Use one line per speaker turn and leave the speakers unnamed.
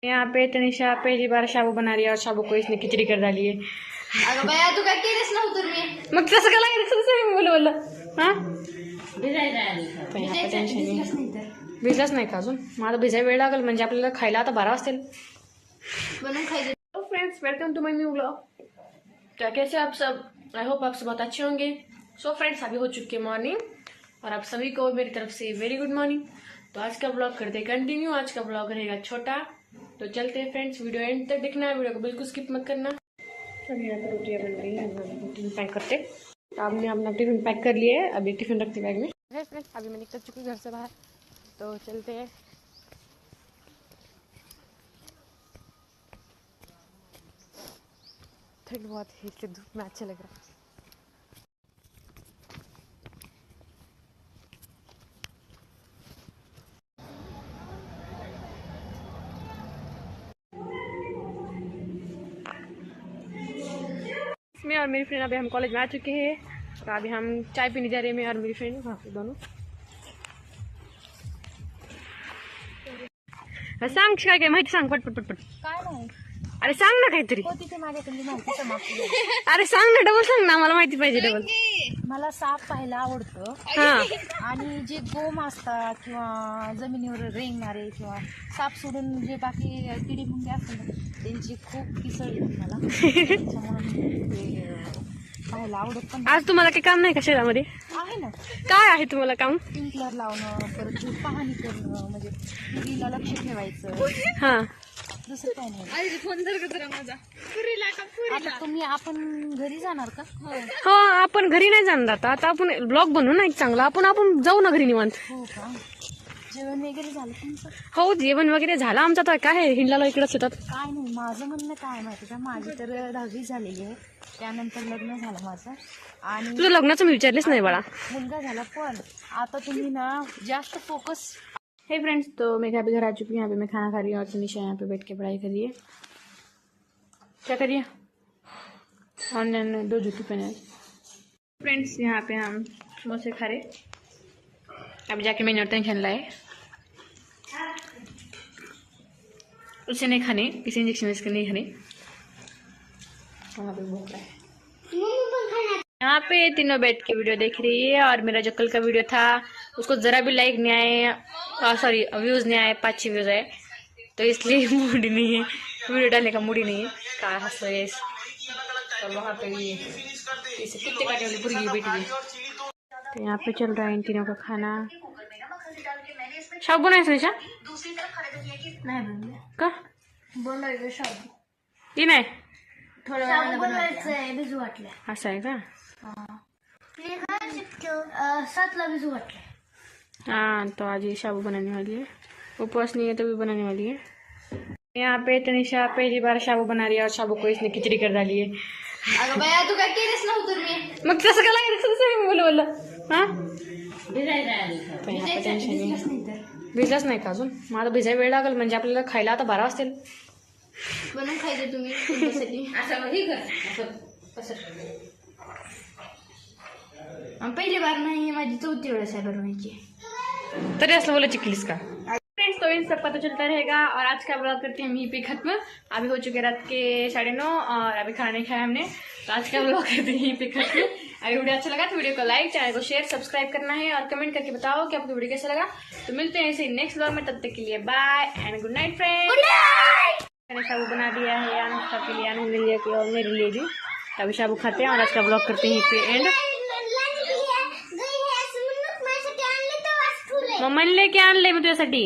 यहाँ पे तनिषा पहली बार शाबू बना रही है और शाबू को इसने खिचड़ी कर डाली है।
अगं बाया तू काय केलंस नव्हतं मी
मग तसं का लागेल बोल हा भिजलाच नाही का अजून? माझा भिजायला वेळ लागेल म्हणजे आपल्याला खायला आता 12 वाजतील
बनवून खायचं।
तो friends welcome to my new blog. तो कैसे आप सब? आई होप आप सब बहुत अच्छे होंगे। सो फ्रेंड्स अभी हो चुकी है मॉर्निंग और आप सभी को मेरी तरफ से वेरी गुड मॉर्निंग। तो आज का ब्लॉग करते कंटिन्यू। आज का ब्लॉग रहेगा छोटा, तो चलते हैं फ्रेंड्स। वीडियो एंड तक देखना है, वीडियो को बिल्कुल स्किप मत करना। सब यहाँ पर रोटियाँ बन रही है, टिफिन पैक करते। तो आपने अपना टिफिन पैक कर लिया है, अभी टिफिन रखते बैग में। फ्रेंड्स अभी मैं निकल चुकी हूँ घर से बाहर, तो चलते हैं। ठंड बहुत है इसलिए धूप में अच्छा लग रहा है। मैं और मेरी फ्रेंड अभी हम कॉलेज में आ चुके हैं, तो अभी हम चाय पीने जा रहे हैं, मैं और मेरी फ्रेंड वहाँ पे दोनों। सांग काय माहिती सांग पट पट पट पट।
काय नाही
अरे सांग ना काहीतरी।
हो तिथे माझ्याकडली माहिती समाप्त
अरे सांग ना, डबल सांग ना, मला माहिती पाहिजे डबल।
मला साप पाहायला आवडतं
हा
आणि जे गोम असतात किंवा जमिनीवर रेंगणारे किंवा साप सोडून जे बाकी किडी मुंगे असतात ना, त्यांची खूप पिसळ येते मला त्याच्यामुळे ते पाहायला आवडत पण
आज तुम्हाला काही काम नाही का शेतामध्ये?
आहे ना।
काय आहे तुम्हाला काम?
स्प्रिंकलर लावणं, परत पाहणी करणं, म्हणजे किडीला लक्ष ठेवायचं,
हा
दुसरं काय नाही। फोन जर का माझा आता तुम्ही आपण घरी जाणार का?
हो आपण घरी नाही जाणार आता आपण ब्लॉग बनवू ना एक चांगला। आपण जाऊ ना घरी निवांत।
हो का? जेवण वगैरे झालं तुमचं?
हो जेवण वगैरे झालं आमचं। तर काय आहे हिंडला इकडंच येतात।
काय नाही, माझं म्हणणं काय माहिती का, माझी तर 10वी झालेली आहे, त्यानंतर लग्न झालं माझं आणि
तुझं लग्नाचं मी विचारलेच नाही बाळा।
मुलगा झाला, पण आता तुम्ही ना जास्त फोकस।
हे फ्रेंड्स तो मैं अभी घर आ चुकी हूँ। यहाँ पे मैं खाना खा रही हूँ और तनिषा यहाँ पे बैठ के पढ़ाई कर रही है। क्या करिए ऑनलाइन 2 जूती पहने। फ्रेंड्स यहाँ पे हम समोसे खा रहे। अभी जाके मैंने और टेंशन लाए, उसे नहीं खाने, किसी इंजेक्शन इसके नहीं खाने। वहाँ पे भूख रहा है। यहाँ पे तीनों बैठ के वीडियो देख रही है और मेरा जो कल का वीडियो था उसको ज़रा भी लाइक नहीं आए, सॉरी व्यूज़ नहीं आए, 5-6 व्यूज़ आए, तो इसलिए मूड ही नहीं है, वीडियो डालने का मूड ही नहीं है। कहा हंस रहे और वहाँ पे ये कुत्ते काटे वाली मुर्गी बैठी है। तो यहाँ पे चल रहा है इन तीनों का खाना। शाबू नाही सुनिशा
नाही
का
बोलायचं शाबू
ये नाही
थोडं बनवायचं भिजू वाटलं।
असं आहे का?
7ला भिजू वाटलं।
हाँ तो आज ये शाबू बनाने वाली है, उपवास नहीं है तो भी बनाने वाली है। यहाँ पे तनिषा पहली बार शाबू बना रही है और शाबू को इसने खिचड़ी कर डाली है।
अगं बाया तू काय केलंस नव्हतं मी
मग तसं का लागेल बोल हा भिजलाच नाही का अजून? माझा भिजायला वेळ लागेल म्हणजे आपल्याला खायला आता 12 वाजतील
बनवून खायचं तुम्ही तुमच्यासाठी। पहिली बार नाही, माझी 4थी वेळेस आहे बनवायची,
तरी असलं बोला चिकलीस का? फ्रेंड्स तो इन सब पता चलता रहेगा और आज का ब्लॉग करते हैं हम यहीं पे खत्म। अभी हो चुके रात के 9:30 और अभी खाना नहीं खाया हमने, तो आज का ब्लॉग करते हैं यहीं पे खत्म। अगर वीडियो अच्छा लगा तो वीडियो को लाइक, चैनल को शेयर, सब्सक्राइब करना है और कमेंट करके बताओ कि आपको वीडियो कैसा लगा। तो मिलते हैं ऐसे नेक्स्ट ब्लॉग में, तब तक के लिए bye and good night friends. मैंने शाबू बना दिया है अनुष्का के लिए, आनंद के लिए और मेरे लिए भी। अभी शाबू खाते हैं और आज का ब्लॉग करते हैं यहीं पे एंड। मम्मा लेके आणले मी तुझ्यासाठी।